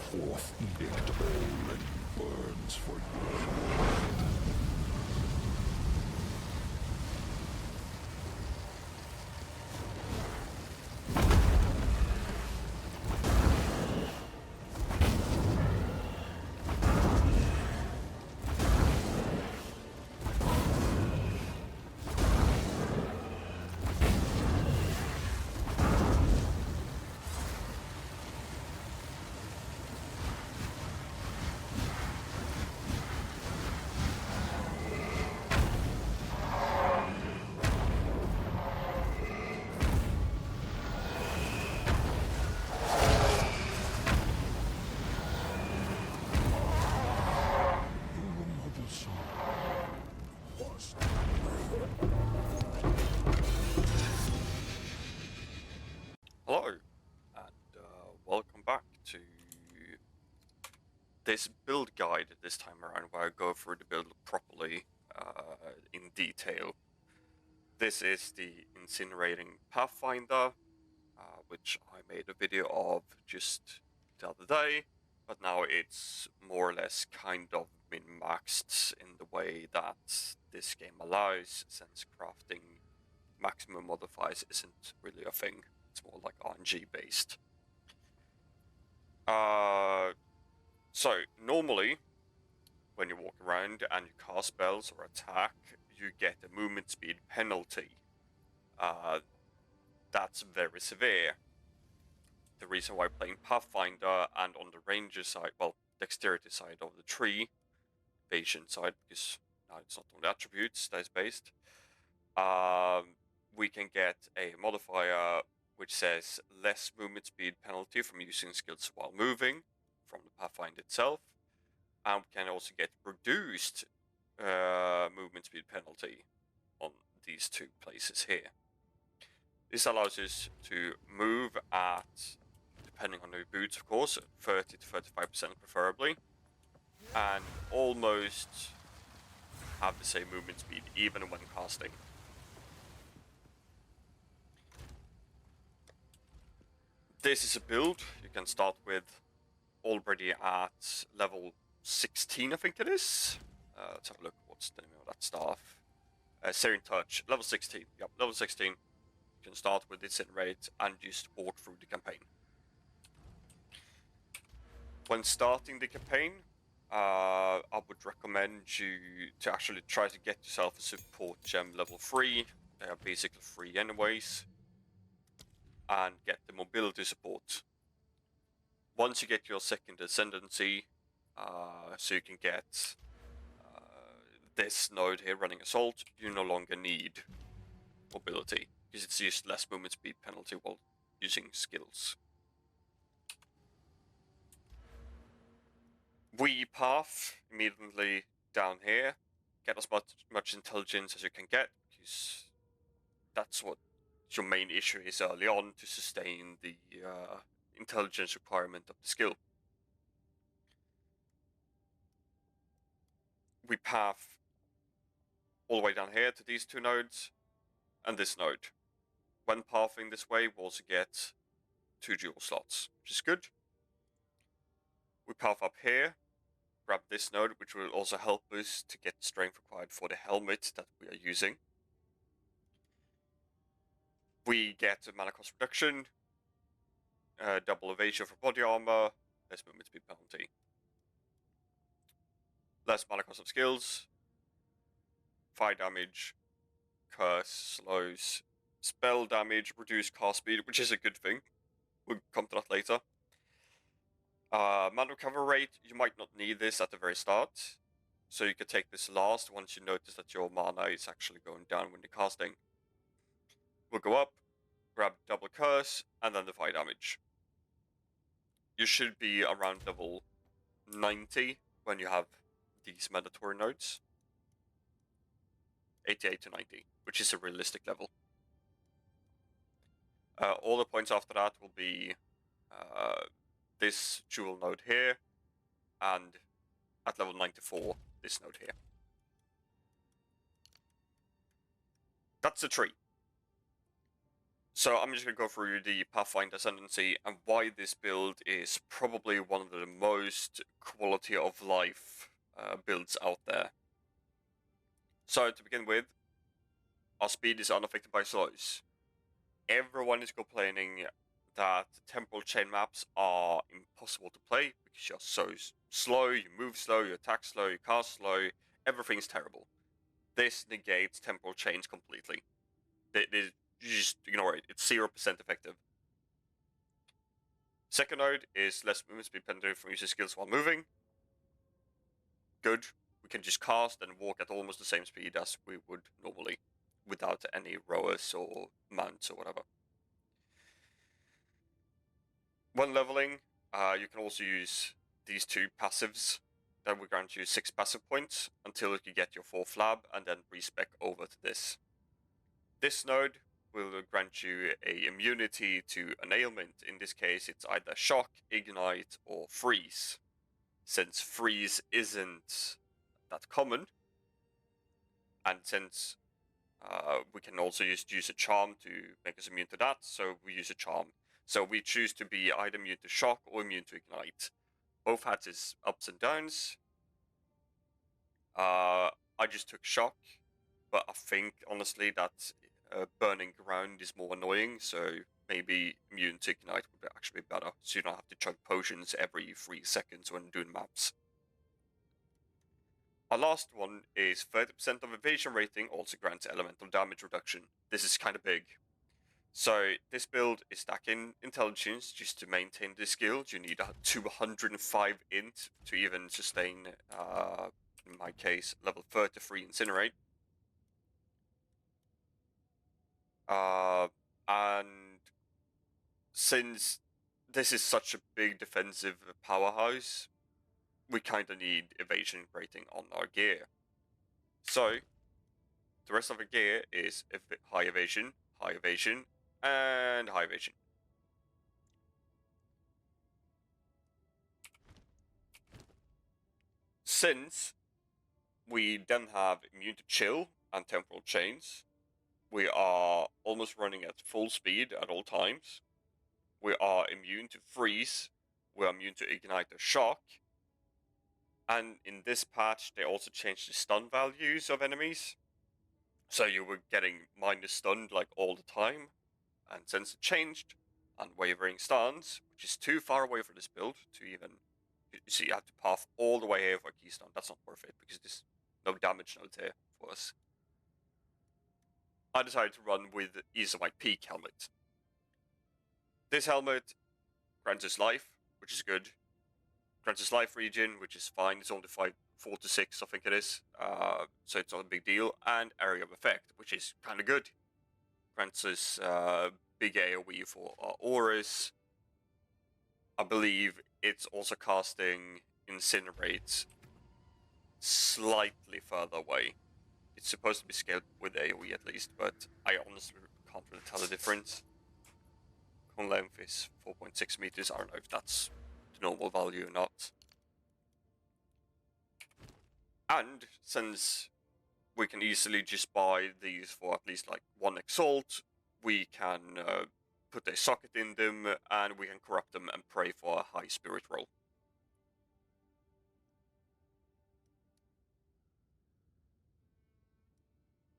forth indestructible and burns for you. Hello, and welcome back to this build guide this time around, where I go through the build properly in detail. This is the Incinerating Pathfinder, which I made a video of just the other day, but now it's more or less kind of min-maxed in the way that this game allows, since crafting maximum modifiers isn't really a thing. It's more like RNG based. So normally, when you walk around and you cast spells or attack, you get a movement speed penalty. That's very severe. The reason why playing Pathfinder and on the ranger side, well, dexterity side of the tree, evasion side, because now it's not only attributes that is based, we can get a modifier which says less movement speed penalty from using skills while moving from the Pathfinder itself, and we can also get reduced movement speed penalty on these two places here. This allows us to move at, depending on your boots of course, 30 to 35% preferably, and almost have the same movement speed even when casting. This is a build you can start with already at level 16, I think it is. Let's have a look. What's the name of that staff? Searing Touch, level 16. Yep, level 16. You can start with Incinerate and just walk through the campaign. When starting the campaign, I would recommend you to actually try to get yourself a support gem level 3. They are basically free anyways. And get the mobility support. Once you get your second Ascendancy, so you can get this node here running Assault, you no longer need mobility, because it's just less movement speed penalty while using skills. We path immediately down here, get as much intelligence as you can get, because that's what your main issue is early on, to sustain the intelligence requirement of the skill. We path all the way down here to these two nodes and this node. When pathing this way, we also get 2 dual slots, which is good. We path up here, grab this node, which will also help us to get the strength required for the helmet that we are using. We get a mana cost reduction, double evasion for body armor, less movement speed penalty. Less mana cost of skills, fire damage, curse, slows, spell damage, reduced cast speed, which is a good thing. We'll come to that later. Mana recovery rate, you might not need this at the very start, so you could take this last once you notice that your mana is actually going down when you're casting. We'll go up, grab double curse, and then the fire damage. You should be around level 90 when you have these mandatory nodes. 88 to 90, which is a realistic level. All the points after that will be this jewel node here, and at level 94, this node here. That's a tree. So I'm just going to go through the Pathfinder Ascendancy and why this build is probably one of the most quality of life builds out there. So to begin with, our speed is unaffected by slows. Everyone is complaining that temporal chain maps are impossible to play because you're so slow, you move slow, you attack slow, you cast slow, everything's terrible. This negates temporal chains completely. You just ignore it, it's 0% effective. Second node is less movement speed penalty from using skills while moving. Good. We can just cast and walk at almost the same speed as we would normally, without any rowers or mounts or whatever. When leveling, you can also use these two passives. That will grant you 6 passive points until you get your 4th lab and then respec over to this. This node will grant you a immunity to an ailment. In this case, it's either shock, ignite, or freeze. Since freeze isn't that common, and since we can also just use a charm to make us immune to that, so we use a charm. So we choose to be either immune to shock or immune to ignite. Both had its ups and downs. I just took shock, but I think honestly that burning ground is more annoying, so maybe immune to ignite would actually be better, so you don't have to chug potions every 3 seconds when doing maps. Our last one is 30% of evasion rating also grants elemental damage reduction. This is kind of big. So this build is stacking intelligence just to maintain this skill. You need a 205 int to even sustain, in my case, level 33 Incinerate. And since this is such a big defensive powerhouse, we kind of need evasion rating on our gear. So the rest of the gear is high evasion, and high evasion. Since we then have immune to chill and temporal chains, we are almost running at full speed at all times. We are immune to freeze. We are immune to ignite or shock. And in this patch, they also changed the stun values of enemies. So you were getting minus stunned like all the time. And since it changed, unwavering stance, which is too far away for this build to even... So you have to path all the way here for a keystone. That's not worth it because there's no damage nodes here for us. I decided to run with ezomyte peak helmet. This helmet grants us life, which is good. Grants us life regen, which is fine. It's only 4 to 6, I think it is. So it's not a big deal. And area of effect, which is kind of good. Grants us big AoE for our auras. I believe it's also casting Incinerate slightly further away. It's supposed to be scaled with AoE at least, but I honestly can't really tell the difference. Cone length is 4.6 meters. I don't know if that's the normal value or not. And since we can easily just buy these for at least like 1 exalt, we can put a socket in them and we can corrupt them and pray for a high spirit roll.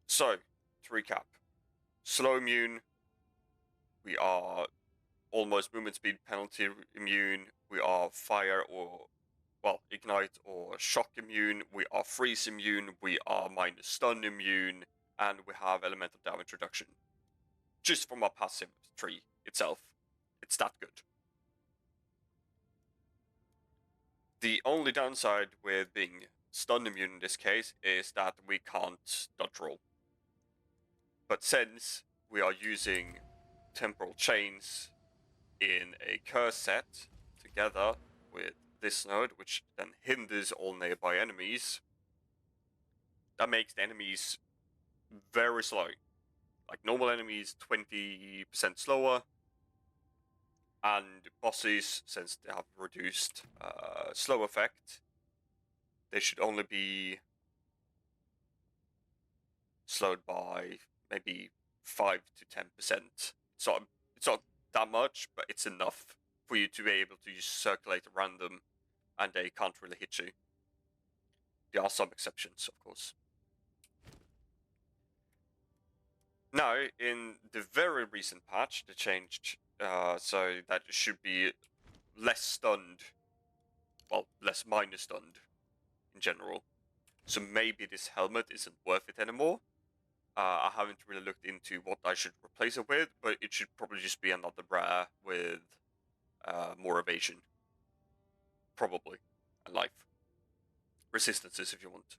So, to recap, slow immune, we are almost movement speed penalty immune, we are fire or, well, ignite or shock immune, we are freeze immune, we are minus stun immune, and we have elemental damage reduction. Just from our passive tree itself, it's that good. The only downside with being stun immune in this case is that we can't dodge roll. But since we are using temporal chains in a curse set together with this node, which then hinders all nearby enemies, that makes the enemies very slow. Like normal enemies, 20% slower, and bosses, since they have reduced slow effect, they should only be slowed by maybe 5 to 10%. It's not that much, but it's enough for you to be able to just circulate random, and they can't really hit you. There are some exceptions, of course. Now, in the very recent patch, they changed so that it should be less stunned, well, less minor stunned in general. So maybe this helmet isn't worth it anymore. I haven't really looked into what I should replace it with, but it should probably just be another bra with more evasion. Probably. And life. Resistances if you want.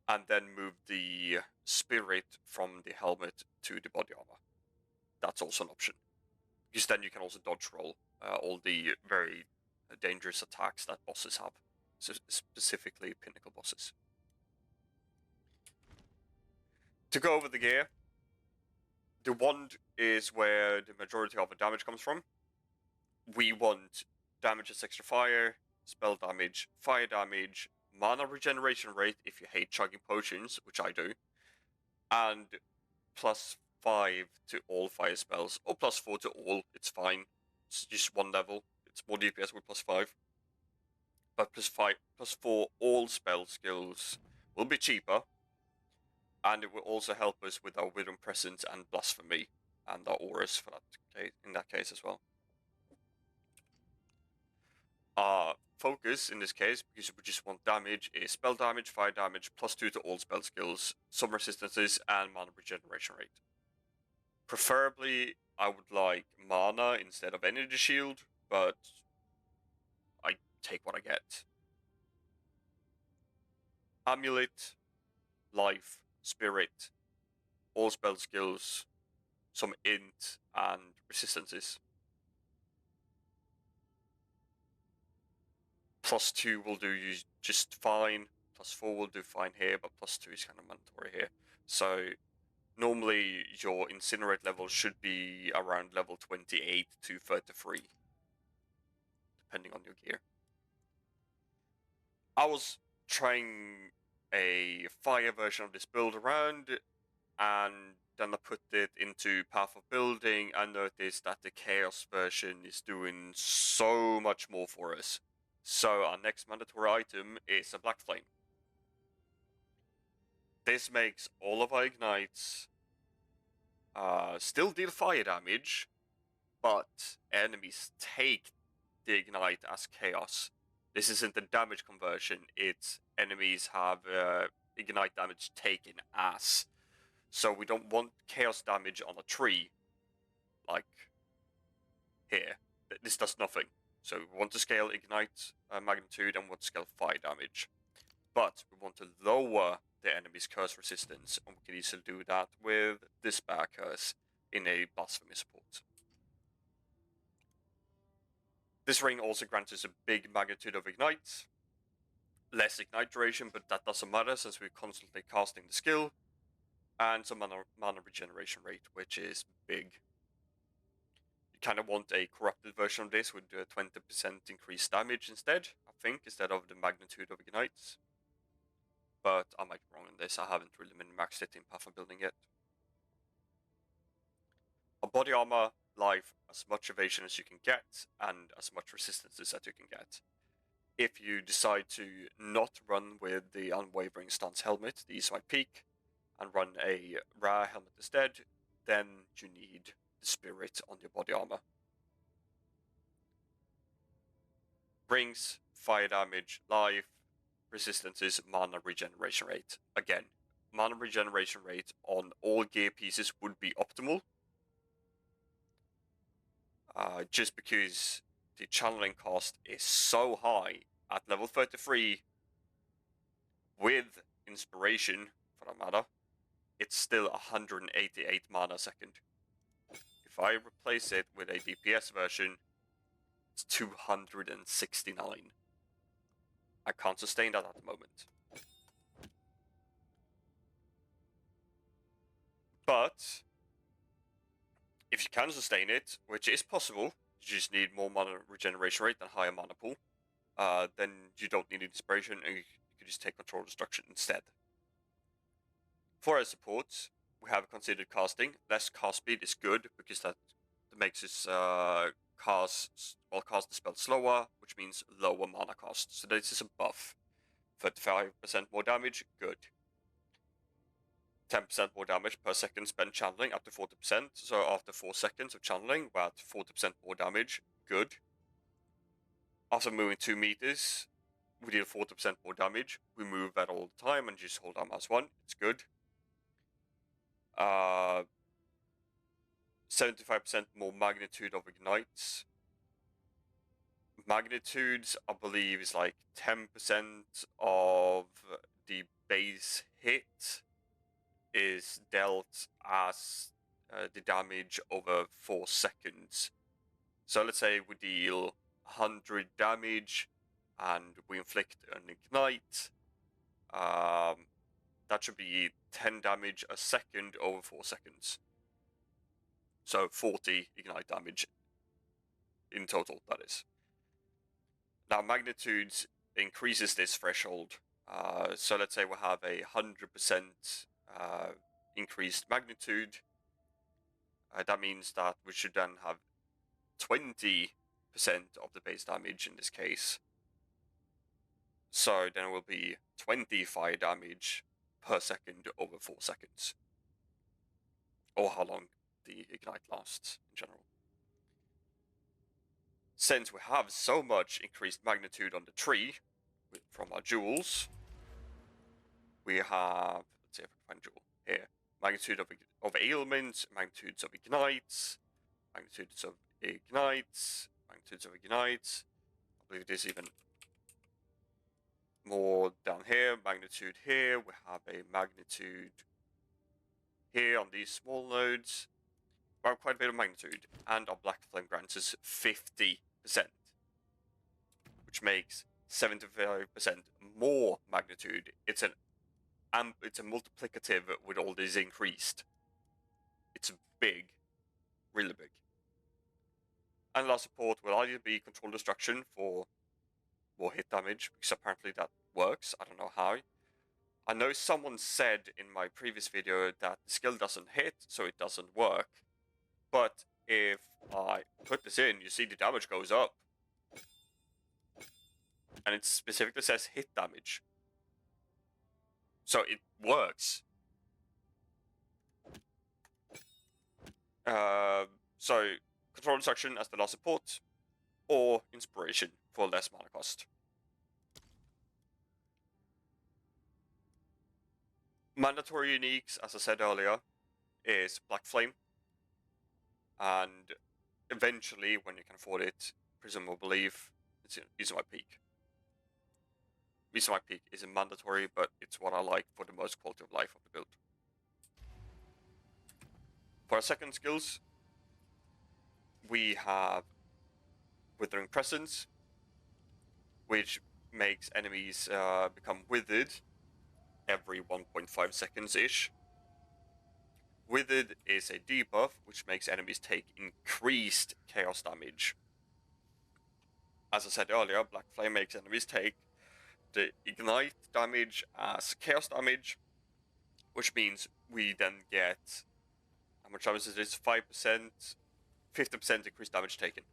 And then move the spirit from the helmet to the body armor. That's also an option. Because then you can also dodge roll all the very dangerous attacks that bosses have. So specifically pinnacle bosses. To go over the gear, the wand is where the majority of the damage comes from. We want damage as extra fire, spell damage, fire damage, mana regeneration rate if you hate chugging potions, which I do, and +5 to all fire spells, or +4 to all, it's fine. It's just one level. It's more DPS with +5. But +4 all spell skills will be cheaper, and it will also help us with our Wisdom Presence and Blasphemy, and our auras for that case, in that case as well. Focus in this case, because we just want damage, is spell damage, fire damage, +2 to all spell skills, some resistances, and mana regeneration rate. Preferably, I would like mana instead of energy shield, but I take what I get. Amulet, life, spirit, all spell skills, some int, and resistances. +2 will do you just fine, +4 will do fine here, but +2 is kind of mandatory here. So normally your Incinerate level should be around level 28 to 33, depending on your gear. I was trying a fire version of this build around, and then I put it into Path of Building and noticed that the Chaos version is doing so much more for us. So our next mandatory item is a Black Flame. This makes all of our ignites still deal fire damage, but enemies take the ignite as chaos. This isn't the damage conversion, it's enemies have ignite damage taken as. So we don't want chaos damage on a tree, like here. This does nothing. So we want to scale ignite magnitude and want to scale fire damage. But we want to lower the enemy's curse resistance, and we can easily do that with this Bear Curse in a Blasphemy support. This ring also grants us a big magnitude of ignite, less ignite duration, but that doesn't matter since we're constantly casting the skill, and some mana regeneration rate, which is big. You kind of want a corrupted version of this with a 20% increased damage instead, I think, instead of the magnitude of ignites. But I might be wrong on this, I haven't really min-maxed it in Pathfinder building yet. A body armor, life, as much evasion as you can get, and as much resistance as you can get. If you decide to not run with the Unwavering Stance helmet, the ezomyte peak, and run a rare helmet instead, then you need the spirit on your body armor. Rings, fire damage, life, resistances, mana regeneration rate. Again, mana regeneration rate on all gear pieces would be optimal. Just because the channeling cost is so high at level 33 with inspiration, for that matter, it's still 188 mana a second. If I replace it with a DPS version, it's 269. I can't sustain that at the moment. But if you can sustain it, which is possible, you just need more mana regeneration rate and higher mana pool, then you don't need inspiration and you can just take control destruction instead. For our support, we have considered casting. Less cast speed is good because that makes us cast the spell slower, which means lower mana cost. So this is a buff. 35% more damage, good. 10% more damage per second spent channeling, up to 40%. So after 4 seconds of channeling, we're at 40% more damage, good. After moving 2 meters, we deal 40% more damage. We move that all the time and just hold down -1. It's good. 75% more magnitude of ignites. Magnitudes, I believe, is like 10% of the base hit is dealt as the damage over 4 seconds. So let's say we deal 100 damage and we inflict an ignite. That should be 10 damage a second over 4 seconds. So 40 ignite damage in total, that is. Now magnitudes increases this threshold. So let's say we have a 100% increased magnitude. That means that we should then have 20% of the base damage in this case. So then it will be 20 fire damage per second over 4 seconds. Or how long the ignite lasts in general. Since we have so much increased magnitude on the tree from our jewels, we have, let's see if I can find jewel here, magnitude of ailments, magnitudes of ignites, magnitudes of ignites, magnitudes of ignites. I believe there's even more down here, magnitude here. We have a magnitude here on these small nodes. We have quite a bit of magnitude, and our black flame grants us 50%, which makes 75% more magnitude. It's a multiplicative with all this increased. It's big, really big. And last support will either be control destruction for more hit damage, because apparently that works. I don't know how. I know someone said in my previous video that the skill doesn't hit, so it doesn't work. But if I put this in, you see the damage goes up. And it specifically says hit damage. So it works. So control destruction as the last support, or inspiration for less mana cost. Mandatory uniques, as I said earlier, is Black Flame. And eventually, when you can afford it, presumably, it's Ezomyte Peak. Ezomyte Peak isn't mandatory, but it's what I like for the most quality of life of the build. For our second skills, we have Withering Presence, which makes enemies become withered every 1.5 seconds-ish. Withered is a debuff, which makes enemies take increased chaos damage. As I said earlier, Black Flame makes enemies take the ignite damage as chaos damage, which means we then get, how much damage is this? 5%, 50% increased damage taken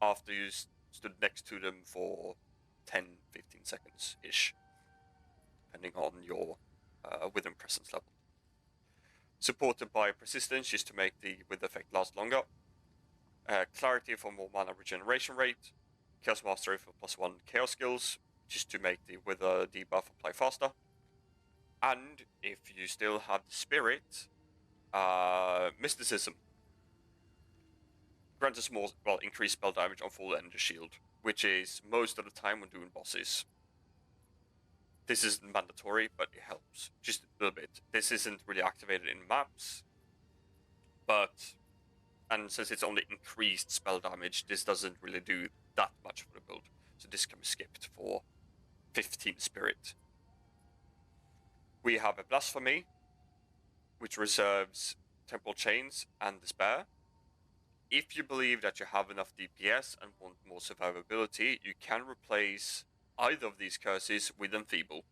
after you stood next to them for 10-15 seconds-ish, depending on your Withering Presence level. Supported by Persistence, just to make the Wither effect last longer. Clarity for more mana regeneration rate. Chaos Mastery for +1 chaos skills, just to make the Wither debuff apply faster. And if you still have the Spirit, Mysticism. Grants us more, increased spell damage on full energy shield, which is most of the time when doing bosses. This isn't mandatory, but it helps, just a little bit. This isn't really activated in maps, and since it's only increased spell damage, this doesn't really do that much for the build. So this can be skipped for 15 Spirit. We have a Blasphemy, which reserves Temporal Chains and Despair. If you believe that you have enough DPS and want more survivability, you can replace either of these curses with Enfeeble.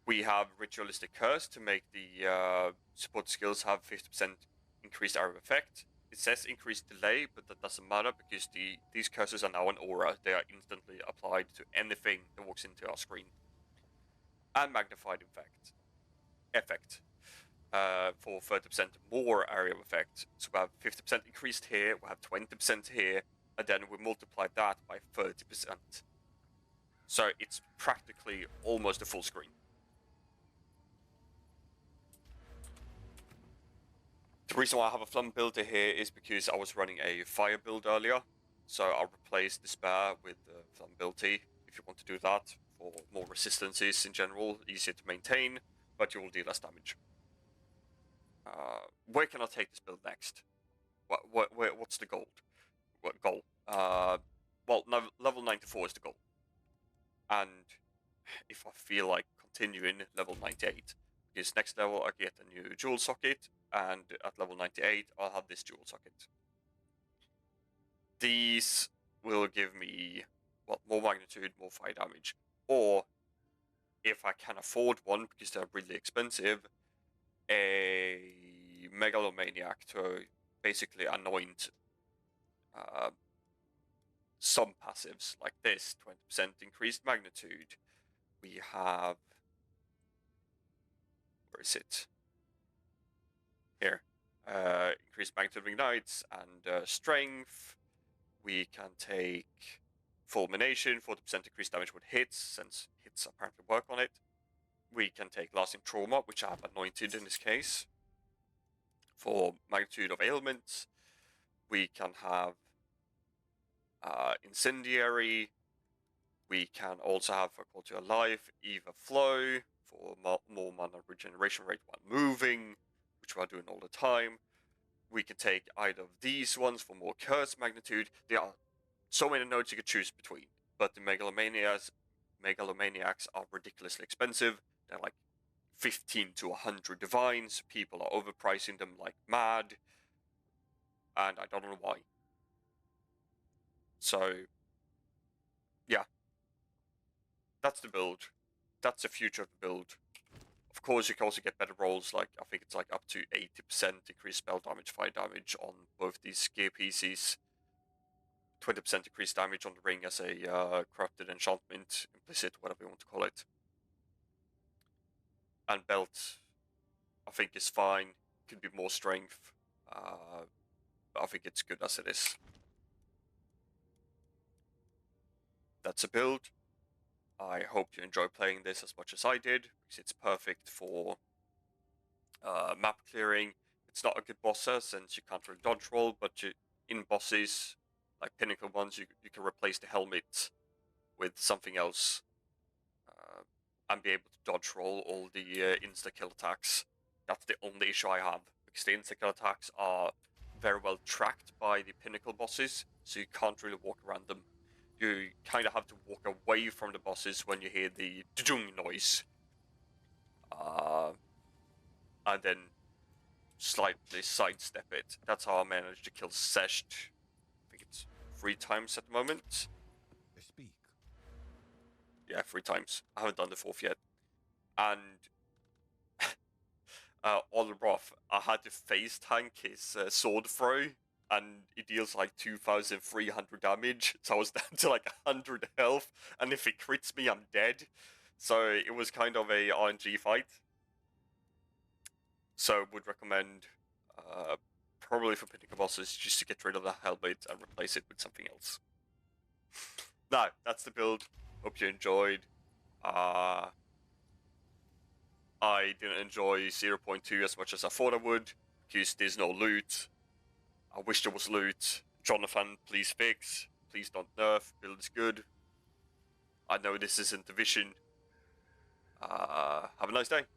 We have Ritualistic Curse to make the support skills have 50% increased area of effect. It says increased delay, but that doesn't matter because these curses are now an aura. They are instantly applied to anything that walks into our screen. And Magnified effect for 30% more area of effect. So we have 50% increased here, we have 20% here, and then we multiply that by 30%. So it's practically almost a full screen. The reason why I have a Flum builder here is because I was running a fire build earlier, so I'll replace Despair with the Flum ability if you want to do that for more resistances in general, easier to maintain, but you will deal less damage. Where can I take this build next? What's the goal? What goal? Well, level 94 is the goal, and if I feel like continuing, level 98. Because next level I get a new jewel socket, and at level 98 I'll have this jewel socket. These will give me, well, more magnitude, more fire damage, or if I can afford one because they're really expensive, a megalomaniac to basically anoint some passives like this, 20% increased magnitude. We have, where is it? Here. Increased magnitude of ignites and strength. We can take fulmination, 40% increased damage with hits, since hits apparently work on it. We can take lasting trauma, which I have anointed in this case, for magnitude of ailments. We can have incendiary. We can also have for quality of life, Eva Flow for more mana regeneration rate while moving, which we are doing all the time. We can take either of these ones for more curse magnitude. There are so many nodes you could choose between, but the megalomaniacs are ridiculously expensive. They're like 15 to 100 divines. People are overpricing them like mad, and I don't know why. So, yeah. That's the build. That's the future of the build. Of course, you can also get better rolls, like, I think it's like up to 80% increased spell damage, fire damage on both these gear pieces. 20% increased damage on the ring as a corrupted enchantment, implicit, whatever you want to call it. And belt, I think is fine. Could be more strength. I think it's good as it is. That's a build. I hope you enjoy playing this as much as I did, because it's perfect for map clearing. It's not a good bosser, since you can't really dodge roll, but in bosses, like pinnacle ones, you can replace the helmet with something else and be able to dodge roll all the insta-kill attacks. That's the only issue I have, because the insta-kill attacks are very well tracked by the pinnacle bosses, so you can't really walk around them. You kind of have to walk away from the bosses when you hear the dung noise. And then slightly sidestep it. That's how I managed to kill Sesht. I think it's 3 times at the moment. I speak. Yeah, 3 times. I haven't done the 4th yet. And Olroth, I had to face tank his sword throw, and it deals like 2,300 damage, so I was down to like 100 health, and if it crits me, I'm dead. So it was kind of a RNG fight. So would recommend, probably for pinnacle bosses, just to get rid of the helmet and replace it with something else. Now, that's the build. Hope you enjoyed. I didn't enjoy 0.2 as much as I thought I would, because there's no loot. I wish there was loot. Jonathan, please fix. Please don't nerf. Build is good. I know this isn't the vision. Have a nice day.